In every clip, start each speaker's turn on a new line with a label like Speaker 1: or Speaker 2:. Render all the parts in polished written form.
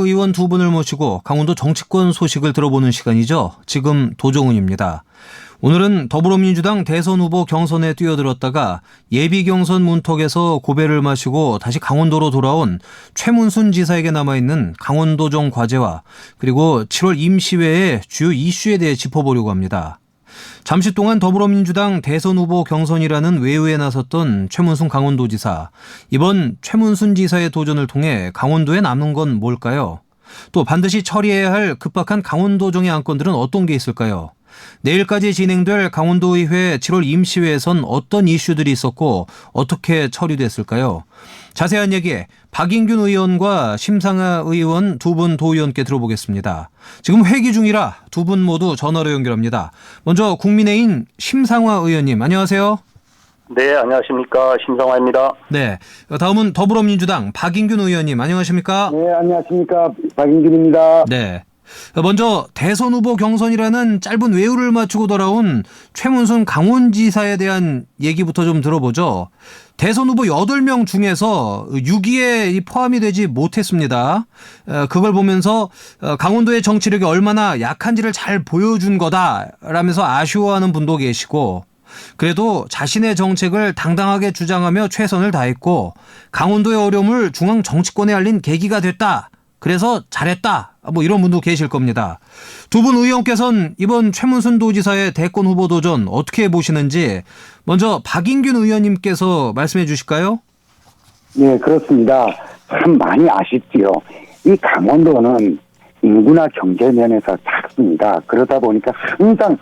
Speaker 1: 의원 두 분을 모시고 강원도 정치권 소식을 들어보는 시간이죠. 지금 도종훈입니다. 오늘은 더불어민주당 대선 후보 경선에 뛰어들었다가 예비 경선 문턱에서 고배를 마시고 다시 강원도로 돌아온 최문순 지사에게 남아있는 강원도정 과제와 그리고 7월 임시회의 주요 이슈에 대해 짚어보려고 합니다. 잠시 동안 더불어민주당 대선 후보 경선이라는 외유에 나섰던 최문순 강원도지사. 이번 최문순 지사의 도전을 통해 강원도에 남는 건 뭘까요? 또 반드시 처리해야 할 급박한 강원도정의 안건들은 어떤 게 있을까요? 내일까지 진행될 강원도의회 7월 임시회에선 어떤 이슈들이 있었고 어떻게 처리됐을까요? 자세한 얘기 박인균 의원과 심상아 의원 두 분 도의원께 들어보겠습니다. 지금 회기 중이라 두 분 모두 전화로 연결합니다. 먼저 국민의힘 심상아 의원님 안녕하세요.
Speaker 2: 네, 안녕하십니까. 심상화입니다.
Speaker 1: 네, 다음은 더불어민주당 박인균 의원님 안녕하십니까?
Speaker 3: 네, 안녕하십니까. 박인균입니다.
Speaker 1: 네. 먼저 대선 후보 경선이라는 짧은 외유를 마치고 돌아온 최문순 강원지사에 대한 얘기부터 좀 들어보죠. 대선 후보 8명 중에서 6위에 포함이 되지 못했습니다. 그걸 보면서 강원도의 정치력이 얼마나 약한지를 잘 보여준 거다라면서 아쉬워하는 분도 계시고 그래도 자신의 정책을 당당하게 주장하며 최선을 다했고 강원도의 어려움을 중앙 정치권에 알린 계기가 됐다. 그래서 잘했다. 뭐 이런 분도 계실 겁니다. 두 분 의원께서는 이번 최문순 도지사의 대권 후보 도전 어떻게 보시는지 먼저 박인균 의원님께서 말씀해 주실까요?
Speaker 3: 네, 그렇습니다. 참 많이 아쉽지요. 이 강원도는 인구나 경제 면에서 작습니다. 그러다 보니까 항상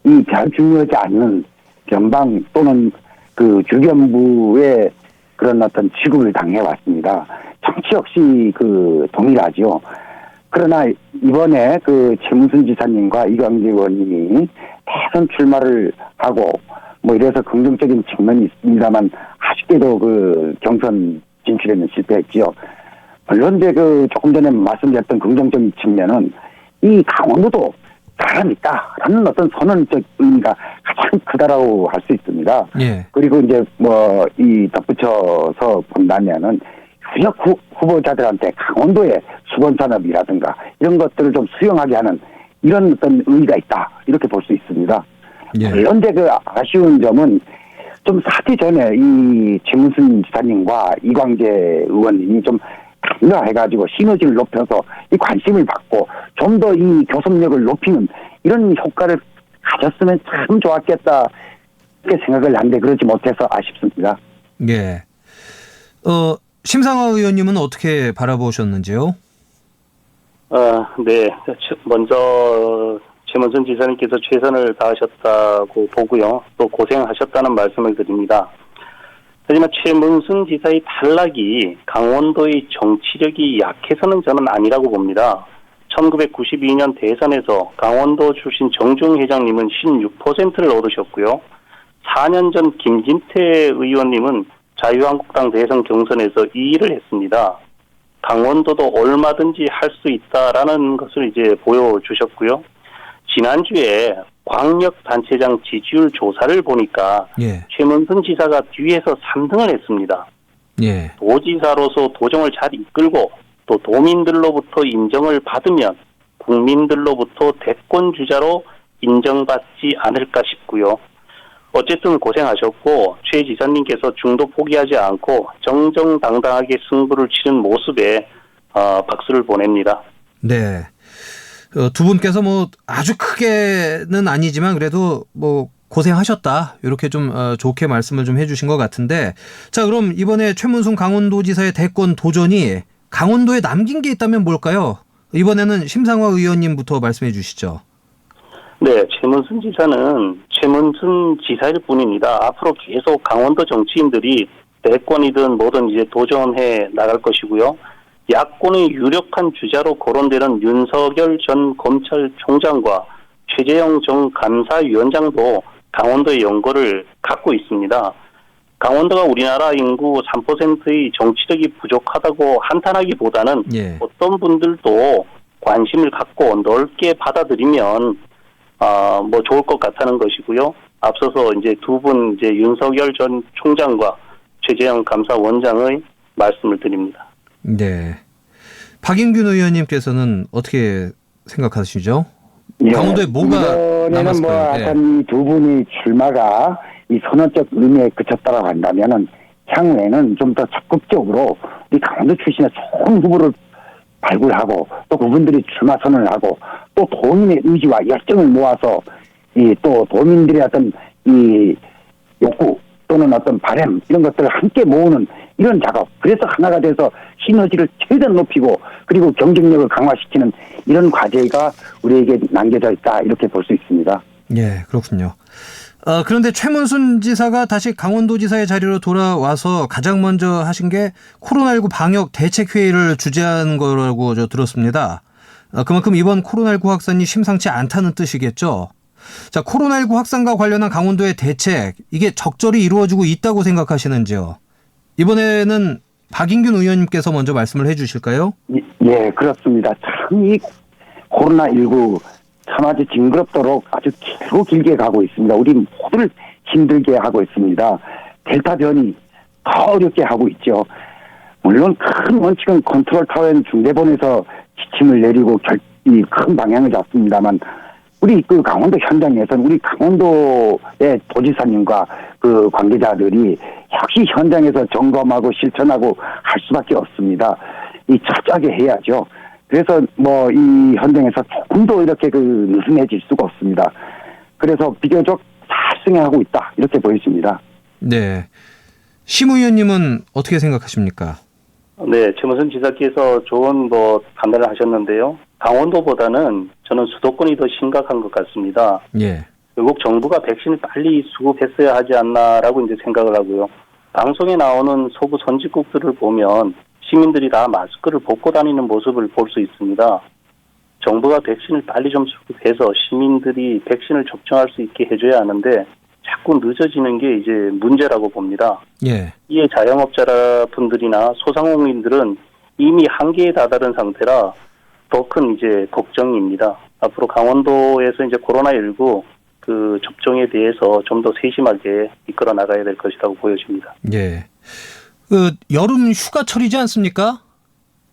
Speaker 3: 이 별 중요하지 않는 변방 또는 그 주변부의 그런 어떤 취급을 당해왔습니다. 정치 역시 그 동일하죠. 그러나 이번에 그 최문순 지사님과 이광재 의원님이 대선 출마를 하고 뭐 이래서 긍정적인 측면이 있습니다만 아쉽게도 그 경선 진출에는 실패했지요. 물론 이제 그 조금 전에 말씀드렸던 긍정적인 측면은 이 강원도도 사람 있다라는 어떤 선언적 의미가 가장 크다라고 할 수 있습니다.
Speaker 1: 예.
Speaker 3: 그리고 이제 뭐 이 덧붙여서 본다면은 현역 후보자들한테 강원도의 수건산업이라든가 이런 것들을 좀 수용하게 하는 이런 어떤 의의가 있다 이렇게 볼 수 있습니다.
Speaker 1: 예.
Speaker 3: 그런데 그 아쉬운 점은 좀 사퇴 전에 이 최문순 지사님과 이광재 의원님이 좀 해가지고 시너지를 높여서 이 관심을 받고 좀 더 이 교섭력을 높이는 이런 효과를 가졌으면 참 좋았겠다 이렇게 생각을 하는데 그러지 못해서 아쉽습니다.
Speaker 1: 예. 심상화 의원님은 어떻게 바라보셨는지요?
Speaker 2: 네. 먼저 최문순 지사님께서 최선을 다하셨다고 보고요. 또 고생하셨다는 말씀을 드립니다. 하지만 최문순 지사의 탈락이 강원도의 정치력이 약해서는 저는 아니라고 봅니다. 1992년 대선에서 강원도 출신 정중 회장님은 16%를 얻으셨고요. 4년 전 김진태 의원님은 자유한국당 대선 경선에서 2위를 했습니다. 강원도도 얼마든지 할 수 있다라는 것을 이제 보여주셨고요. 지난주에 광역단체장 지지율 조사를 보니까
Speaker 1: 예.
Speaker 2: 최문순 지사가 뒤에서 3등을 했습니다.
Speaker 1: 예.
Speaker 2: 도지사로서 도정을 잘 이끌고 또 도민들로부터 인정을 받으면 국민들로부터 대권주자로 인정받지 않을까 싶고요. 어쨌든 고생하셨고 최 지사님께서 중도 포기하지 않고 정정당당하게 승부를 치른 모습에 박수를 보냅니다.
Speaker 1: 네. 두 분께서 뭐 아주 크게는 아니지만 그래도 뭐 고생하셨다 이렇게 좀 좋게 말씀을 좀 해주신 것 같은데 자 그럼 이번에 최문순 강원도지사의 대권 도전이 강원도에 남긴 게 있다면 뭘까요? 이번에는 심상화 의원님부터 말씀해 주시죠.
Speaker 2: 네, 최문순 지사는 최문순 지사일 뿐입니다. 앞으로 계속 강원도 정치인들이 대권이든 뭐든 이제 도전해 나갈 것이고요. 야권의 유력한 주자로 거론되는 윤석열 전 검찰총장과 최재형 전 감사위원장도 강원도의 연고를 갖고 있습니다. 강원도가 우리나라 인구 3%의 정치력이 부족하다고 한탄하기보다는
Speaker 1: 예.
Speaker 2: 어떤 분들도 관심을 갖고 넓게 받아들이면 뭐 좋을 것 같다는 것이고요. 앞서서 이제 두 분 이제 윤석열 전 총장과 최재형 감사원장의 말씀을 드립니다.
Speaker 1: 네. 박인균 의원님께서는 어떻게 생각하시죠?
Speaker 3: 예,
Speaker 1: 강원도에 뭐가
Speaker 3: 이번에는 뭐
Speaker 1: 남았을까요?
Speaker 3: 약간 이 두 분이 출마가 이 선언적 의미에 그쳤다고 한다면은 향후에는 좀 더 적극적으로 우리 강원도 출신의 좋은 후보를 발굴하고 또 그분들이 출마 선언을 하고 또 도민의 의지와 열정을 모아서 이 또 도민들의 어떤 이 욕구 또는 어떤 바람 이런 것들을 함께 모으는 이런 작업. 그래서 하나가 돼서 시너지를 최대한 높이고 그리고 경쟁력을 강화시키는 이런 과제가 우리에게 남겨져 있다 이렇게 볼 수 있습니다.
Speaker 1: 예, 그렇군요. 그런데 최문순 지사가 다시 강원도지사의 자리로 돌아와서 가장 먼저 하신 게 코로나19 방역 대책회의를 주재한 거라고 저 들었습니다. 그만큼 이번 코로나19 확산이 심상치 않다는 뜻이겠죠. 자, 코로나19 확산과 관련한 강원도의 대책, 이게 적절히 이루어지고 있다고 생각하시는지요? 이번에는 박인균 의원님께서 먼저 말씀을 해 주실까요?
Speaker 3: 예, 그렇습니다. 참 이 코로나19 참 아주 징그럽도록 아주 길게 가고 있습니다. 우리 모두를 힘들게 하고 있습니다. 델타 변이 더 어렵게 하고 있죠. 물론 큰 원칙은 컨트롤 타워엔 중대본에서 지침을 내리고 이 큰 방향을 잡습니다만 우리 그 강원도 현장에서는 우리 강원도의 도지사님과 그 관계자들이 역시 현장에서 점검하고 실천하고 할 수밖에 없습니다. 이 철저하게 해야죠. 그래서 뭐 이 현장에서 조금 더 이렇게 그 느슨해질 수가 없습니다. 그래서 비교적 잘 승인하고 있다 이렇게 보여집니다.
Speaker 1: 네. 심 의원님은 어떻게 생각하십니까?
Speaker 2: 네, 최문순 지사께서 좋은 판단을 하셨는데요. 강원도보다는 저는 수도권이 더 심각한 것 같습니다.
Speaker 1: 예.
Speaker 2: 결국 정부가 백신을 빨리 수급했어야 하지 않나라고 이제 생각을 하고요. 방송에 나오는 서구 선진국들을 보면 시민들이 다 마스크를 벗고 다니는 모습을 볼 수 있습니다. 정부가 백신을 빨리 좀 수급해서 시민들이 백신을 접종할 수 있게 해줘야 하는데 자꾸 늦어지는 게 이제 문제라고 봅니다.
Speaker 1: 예.
Speaker 2: 이에 자영업자분들이나 소상공인들은 이미 한계에 다다른 상태라 더 큰 이제 걱정입니다. 앞으로 강원도에서 이제 코로나19 그 접종에 대해서 좀 더 세심하게 이끌어 나가야 될 것이라고 보여집니다.
Speaker 1: 예. 그 여름 휴가철이지 않습니까?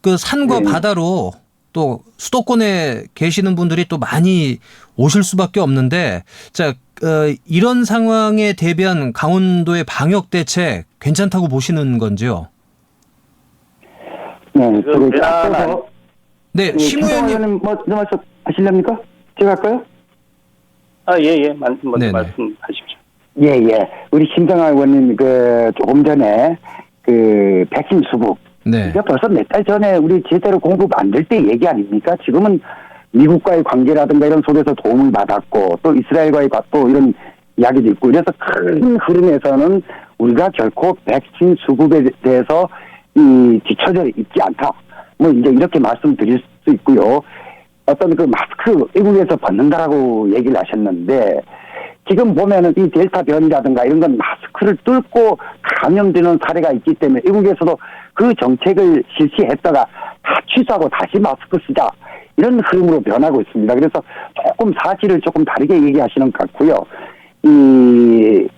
Speaker 1: 그 산과
Speaker 3: 네.
Speaker 1: 바다로 또 수도권에 계시는 분들이 또 많이 오실 수밖에 없는데, 자, 이런 상황에 대비한 강원도의 방역 대책 괜찮다고 보시는 건지요?
Speaker 3: 네,
Speaker 2: 지금
Speaker 3: 그리고 앞서서
Speaker 1: 네, 심
Speaker 3: 김동완
Speaker 1: 의원님.
Speaker 3: 의원님 뭐 말씀 하시렵니까? 제가 할까요?
Speaker 2: 예. 먼저
Speaker 1: 네네.
Speaker 2: 말씀하십시오.
Speaker 3: 예. 우리 심정아 의원님 조금 전에 백신 수급.
Speaker 1: 네.
Speaker 3: 이게 벌써 몇 달 전에 우리 제대로 공급 안 될 때 얘기 아닙니까? 지금은 미국과의 관계라든가 이런 속에서 도움을 받았고 또 이스라엘과의 또 이런 이야기도 있고 그래서 큰 흐름에서는 우리가 결코 백신 수급에 대해서 이 뒤처져 있지 않다. 뭐 이제 이렇게 말씀드릴 수 있고요. 어떤 그 마스크 외국에서 벗는다라고 얘기를 하셨는데 지금 보면은 이 델타 변이라든가 이런 건 마스크를 뚫고 감염되는 사례가 있기 때문에 외국에서도 그 정책을 실시했다가 다 취소하고 다시 마스크 쓰자 이런 흐름으로 변하고 있습니다. 그래서 조금 사실을 조금 다르게 얘기하시는 것 같고요. 이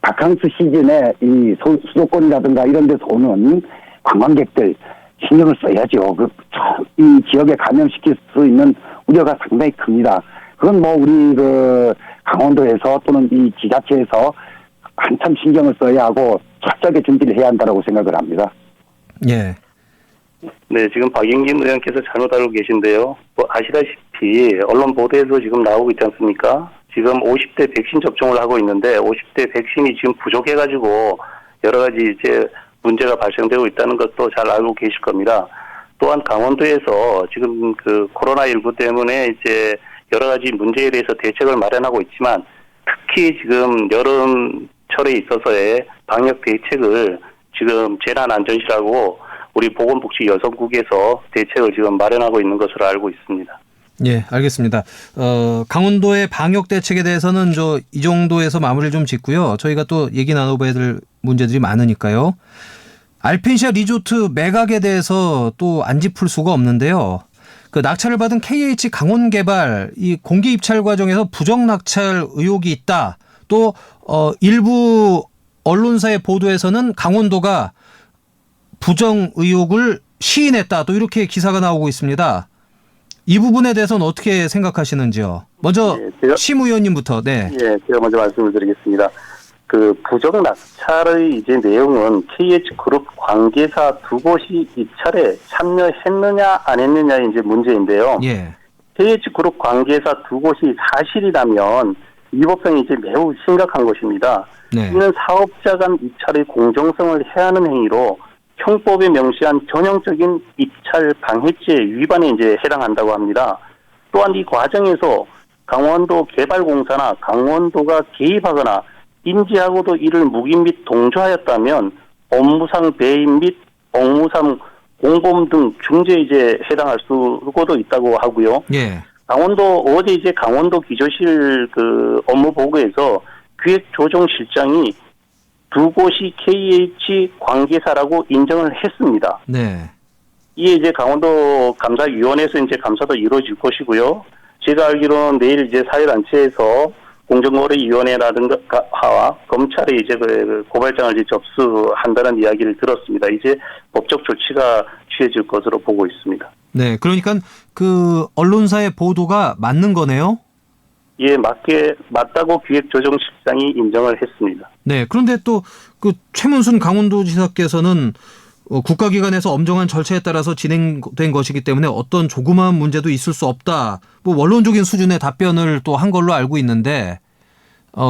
Speaker 3: 바캉스 시즌에 이 수도권이라든가 이런 데서 오는 관광객들 신경을 써야죠. 이 지역에 감염시킬 수 있는 우려가 상당히 큽니다. 그건 뭐 우리 강원도에서 또는 이 지자체에서 한참 신경을 써야 하고 철저하게 준비를 해야 한다고 생각을 합니다.
Speaker 1: 예.
Speaker 2: 네, 지금 박인김 의원께서 잘못 알고 계신데요. 아시다시피 언론 보도에도 지금 나오고 있지 않습니까? 지금 50대 백신 접종을 하고 있는데 50대 백신이 지금 부족해가지고 여러 가지 이제 문제가 발생되고 있다는 것도 잘 알고 계실 겁니다. 또한 강원도에서 지금 그 코로나19 때문에 이제 여러 가지 문제에 대해서 대책을 마련하고 있지만 특히 지금 여름철에 있어서의 방역 대책을 지금 재난안전실하고 우리 보건복지여성국에서 대책을 지금 마련하고 있는 것으로 알고 있습니다.
Speaker 1: 예, 알겠습니다. 강원도의 방역 대책에 대해서는 이 정도에서 마무리를 좀 짓고요. 저희가 또 얘기 나눠봐야 될 문제들이 많으니까요. 알펜시아 리조트 매각에 대해서 또 안 짚을 수가 없는데요. 그 낙찰을 받은 KH 강원개발 이 공개 입찰 과정에서 부정 낙찰 의혹이 있다. 또 일부 언론사의 보도에서는 강원도가 부정 의혹을 시인했다. 또 이렇게 기사가 나오고 있습니다. 이 부분에 대해서는 어떻게 생각하시는지요? 먼저
Speaker 2: 제가,
Speaker 1: 심 의원님부터. 네.
Speaker 2: 예, 제가 먼저 말씀을 드리겠습니다. 그 부정 낙찰의 이제 내용은 KH그룹 관계사 두 곳이 입찰에 참여했느냐 안 했느냐의 이제 문제인데요.
Speaker 1: 예.
Speaker 2: KH그룹 관계사 두 곳이 사실이라면 위법성이 이제 매우 심각한 것입니다.
Speaker 1: 네.
Speaker 2: 이는 사업자 간 입찰의 공정성을 해하는 행위로 형법에 명시한 전형적인 입찰 방해죄 위반에 이제 해당한다고 합니다. 또한 이 과정에서 강원도 개발공사나 강원도가 개입하거나 인지하고도 이를 묵인 및 동조하였다면 업무상 배임 및 업무상 공범 등 중죄에 이제 해당할 수도 있다고 하고요.
Speaker 1: 예.
Speaker 2: 어제 이제 강원도 기조실 그 업무 보고에서 기획조정실장이 두 곳이 KH 관계사라고 인정을 했습니다.
Speaker 1: 네.
Speaker 2: 이에 이제 강원도 감사위원회에서 이제 감사도 이루어질 것이고요. 제가 알기로는 내일 이제 사회단체에서 공정거래위원회라든가 검찰에 이제 그 고발장을 이제 접수한다는 이야기를 들었습니다. 이제 법적 조치가 취해질 것으로 보고 있습니다.
Speaker 1: 네. 그러니까 그 언론사의 보도가 맞는 거네요.
Speaker 2: 예, 맞다고 기획조정실장이 인정을 했습니다.
Speaker 1: 네. 그런데 또 그 최문순 강원도지사께서는 국가기관에서 엄정한 절차에 따라서 진행된 것이기 때문에 어떤 조그마한 문제도 있을 수 없다. 뭐 원론적인 수준의 답변을 또 한 걸로 알고 있는데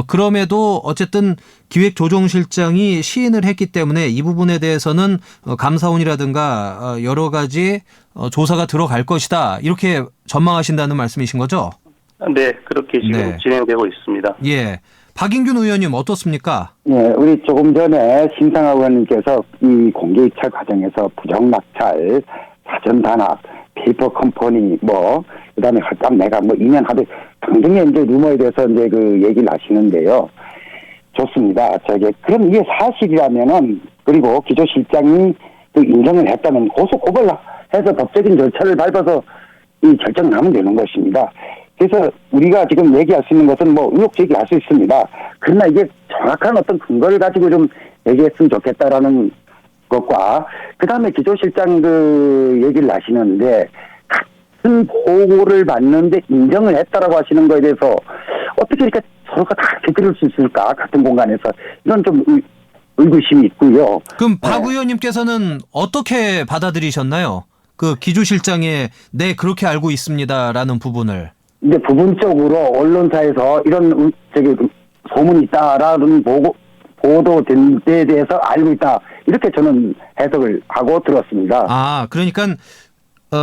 Speaker 1: 그럼에도 어쨌든 기획조정실장이 시인을 했기 때문에 이 부분에 대해서는 감사원이라든가 여러 가지 조사가 들어갈 것이다. 이렇게 전망하신다는 말씀이신 거죠?
Speaker 2: 네, 그렇게 지금
Speaker 1: 네.
Speaker 2: 진행되고 있습니다.
Speaker 1: 예. 박인균 의원님 어떻습니까?
Speaker 3: 예, 우리 조금 전에 심상하 의원님께서 이 공개 입찰 과정에서 부정 낙찰, 사전 단합, 페이퍼 컴퍼니 그다음에 헐값 매각 2년 합의 등등의 이제 루머에 대해서 이제 그 얘기를 하시는데요. 좋습니다. 그럼 이게 사실이라면은 그리고 기조실장이 또 인정을 했다면 고소고발해서 법적인 절차를 밟아서 이 결정하면 되는 것입니다. 그래서 우리가 지금 얘기할 수 있는 것은 의혹 제기할 수 있습니다. 그러나 이게 정확한 어떤 근거를 가지고 좀 얘기했으면 좋겠다라는 것과 그다음에 기조실장 그 얘기를 하시는데 같은 보고를 받는데 인정을 했다라고 하시는 거에 대해서 어떻게 이렇게 서로가 다 지킬 수 있을까? 같은 공간에서 이런 좀 의구심이 있고요.
Speaker 1: 그럼 박 의원님께서는 어떻게 받아들이셨나요? 그 기조실장의 네 그렇게 알고 있습니다라는 부분을.
Speaker 3: 이제 부분적으로 언론사에서 이런 소문이 있다라는 보도된 데에 대해서 알고 있다. 이렇게 저는 해석을 하고 들었습니다.
Speaker 1: 아, 그러니까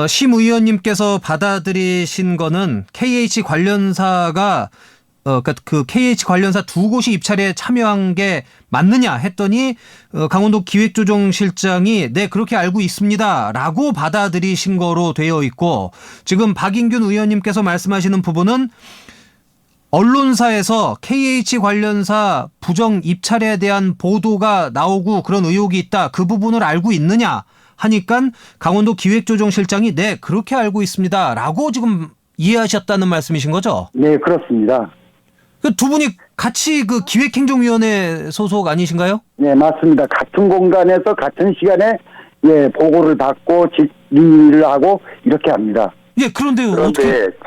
Speaker 1: 심 의원님께서 받아들이신 거는 KH 관련사가 그러니까 그 KH 관련사 두 곳이 입찰에 참여한 게 맞느냐 했더니 강원도 기획조정실장이 네 그렇게 알고 있습니다라고 받아들이신 거로 되어 있고 지금 박인균 의원님께서 말씀하시는 부분은 언론사에서 KH 관련사 부정 입찰에 대한 보도가 나오고 그런 의혹이 있다. 그 부분을 알고 있느냐 하니까 강원도 기획조정실장이 네 그렇게 알고 있습니다라고 지금 이해하셨다는 말씀이신 거죠?
Speaker 3: 네, 그렇습니다.
Speaker 1: 그 두 분이 같이 그 기획행정위원회 소속 아니신가요?
Speaker 3: 네, 맞습니다. 같은 공간에서 같은 시간에 보고를 받고 질의를 하고 이렇게 합니다.
Speaker 1: 예, 그런데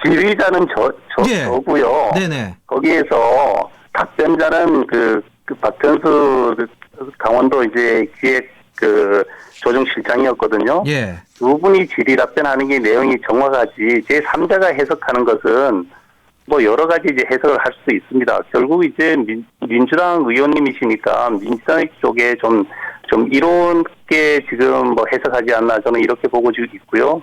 Speaker 2: 질의자는 저고요.
Speaker 1: 네네.
Speaker 2: 거기에서 답변자는 그 박현수 강원도 이제 기획 조정실장이었거든요.
Speaker 1: 예.
Speaker 2: 두 분이 질의 답변하는 게 내용이 정확하지 제3자가 해석하는 것은 여러 가지 이제 해석을 할 수 있습니다. 결국 이제 민주당 의원님이시니까 민주당 쪽에 좀 이롭게 지금 해석하지 않나 저는 이렇게 보고 있고요.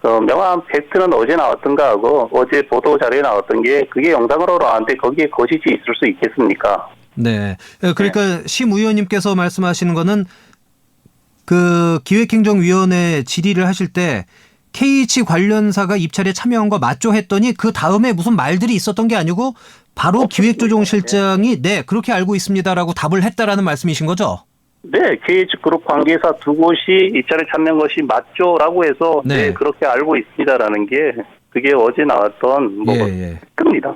Speaker 2: 명확한 팩트는 어제 나왔던가 하고 어제 보도 자료에 나왔던 게 그게 영상으로 나왔는데 거기에 거짓이 있을 수 있겠습니까?
Speaker 1: 네. 그러니까 심 의원님께서 말씀하시는 거는 그 기획행정위원회 질의를 하실 때 KH 관련사가 입찰에 참여한 거 맞죠 했더니 그 다음에 무슨 말들이 있었던 게 아니고 바로 기획조정실장이 네 그렇게 알고 있습니다라고 답을 했다라는 말씀이신 거죠?
Speaker 2: 네, KH그룹 관계사 두 곳이 입찰에 참여한 것이 맞죠라고 해서 네 그렇게 알고 있습니다라는 게 그게 어제 나왔던 팩트입니다.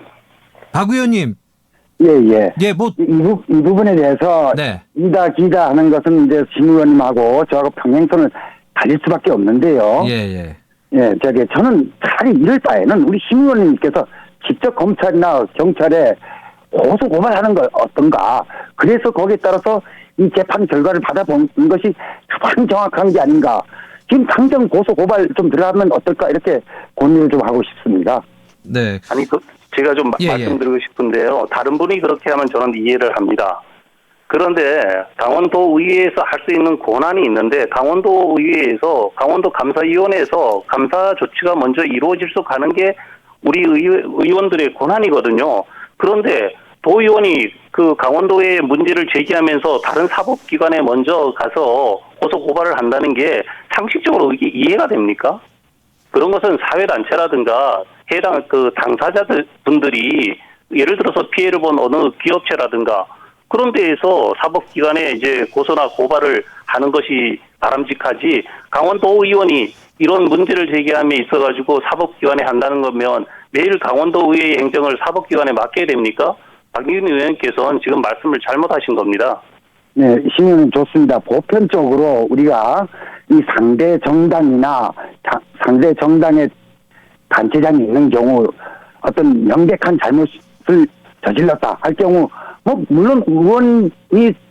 Speaker 1: 박 의원님.
Speaker 3: 예.
Speaker 1: 예,
Speaker 3: 이 부분에 대해서
Speaker 1: 네.
Speaker 3: 기자 하는 것은 이제 심 의원님하고 저하고 평행선을 달릴 수밖에 없는데요.
Speaker 1: 예.
Speaker 3: 예, 저는 차라리 이럴 바에는 우리 시민의원님께서 직접 검찰이나 경찰에 고소 고발하는 거 어떤가. 그래서 거기에 따라서 이 재판 결과를 받아보는 것이 가장 정확한 게 아닌가. 지금 당장 고소 고발 좀 들어가면 어떨까 이렇게 권유를 좀 하고 싶습니다.
Speaker 1: 네.
Speaker 2: 아니, 제가 좀 말씀드리고 싶은데요. 다른 분이 그렇게 하면 저는 이해를 합니다. 그런데 강원도 의회에서 할 수 있는 권한이 있는데 강원도 의회에서 강원도 감사위원회에서 감사 조치가 먼저 이루어질 수 가는 게 우리 의원들의 권한이거든요. 그런데 도의원이 그 강원도의 문제를 제기하면서 다른 사법기관에 먼저 가서 고소 고발을 한다는 게 상식적으로 이게 이해가 됩니까? 그런 것은 사회단체라든가 해당 그 당사자들 분들이 예를 들어서 피해를 본 어느 기업체라든가 그런 데에서 사법기관에 이제 고소나 고발을 하는 것이 바람직하지 강원도 의원이 이런 문제를 제기함에 있어가지고 사법기관에 한다는 거면 매일 강원도 의회의 행정을 사법기관에 맡겨야 됩니까? 박영진 의원께서는 지금 말씀을 잘못하신 겁니다.
Speaker 3: 네, 시민은 좋습니다. 보편적으로 우리가 이 상대 정당이나 상대 정당의 단체장이 있는 경우 어떤 명백한 잘못을 저질렀다 할 경우 물론 의원이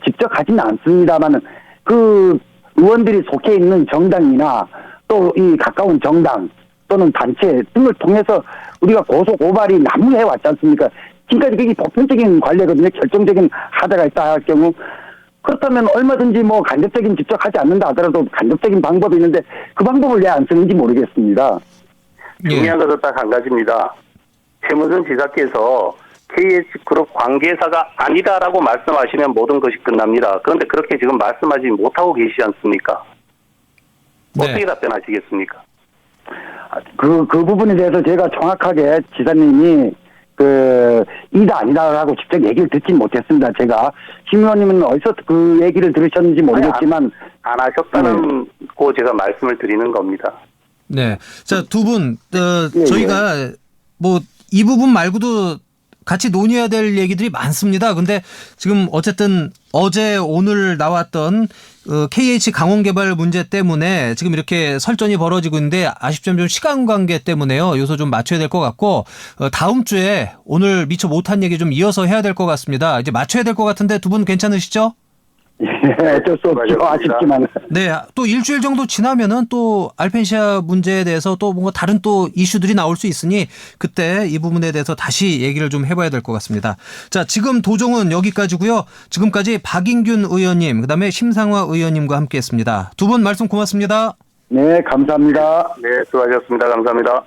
Speaker 3: 직접 하지는 않습니다만은 그 의원들이 속해 있는 정당이나 또 이 가까운 정당 또는 단체 등을 통해서 우리가 고소 고발이 난무해 왔지 않습니까? 지금까지 그게 보편적인 관례거든요. 결정적인 하자가 있다 할 경우 그렇다면 얼마든지 간접적인 직접 하지 않는다 하더라도 간접적인 방법이 있는데 그 방법을 왜 안 쓰는지 모르겠습니다.
Speaker 2: 중요한 것은 딱 한 가지입니다. 최문순 지사께서 KH그룹 관계사가 아니다라고 말씀하시면 모든 것이 끝납니다. 그런데 그렇게 지금 말씀하지 못하고 계시지 않습니까?
Speaker 1: 네.
Speaker 2: 어떻게 답변하시겠습니까?
Speaker 3: 그 부분에 대해서 제가 정확하게 지사님이 이다 아니다라고 직접 얘기를 듣진 못했습니다. 제가 심 의원님은 어디서 그 얘기를 들으셨는지 모르겠지만
Speaker 2: 안 하셨다는 거 제가 말씀을 드리는 겁니다.
Speaker 1: 네. 자, 두 분,
Speaker 3: 예.
Speaker 1: 저희가 이 부분 말고도 같이 논의해야 될 얘기들이 많습니다. 근데 지금 어쨌든 어제 오늘 나왔던 KH 강원 개발 문제 때문에 지금 이렇게 설전이 벌어지고 있는데 아쉽지만 좀 시간 관계 때문에요. 요소 좀 맞춰야 될 것 같고 다음 주에 오늘 미처 못한 얘기 좀 이어서 해야 될 것 같습니다. 이제 맞춰야 될 것 같은데 두 분 괜찮으시죠?
Speaker 3: 어쩔 수 없죠. 아쉽지만.
Speaker 1: 네, 또 일주일 정도 지나면은 또 알펜시아 문제에 대해서 또 뭔가 다른 또 이슈들이 나올 수 있으니 그때 이 부분에 대해서 다시 얘기를 좀 해봐야 될 것 같습니다. 자, 지금 도종은 여기까지고요. 지금까지 박인균 의원님, 그다음에 심상화 의원님과 함께했습니다. 두 분 말씀 고맙습니다.
Speaker 3: 네, 감사합니다.
Speaker 2: 네, 수고하셨습니다. 감사합니다.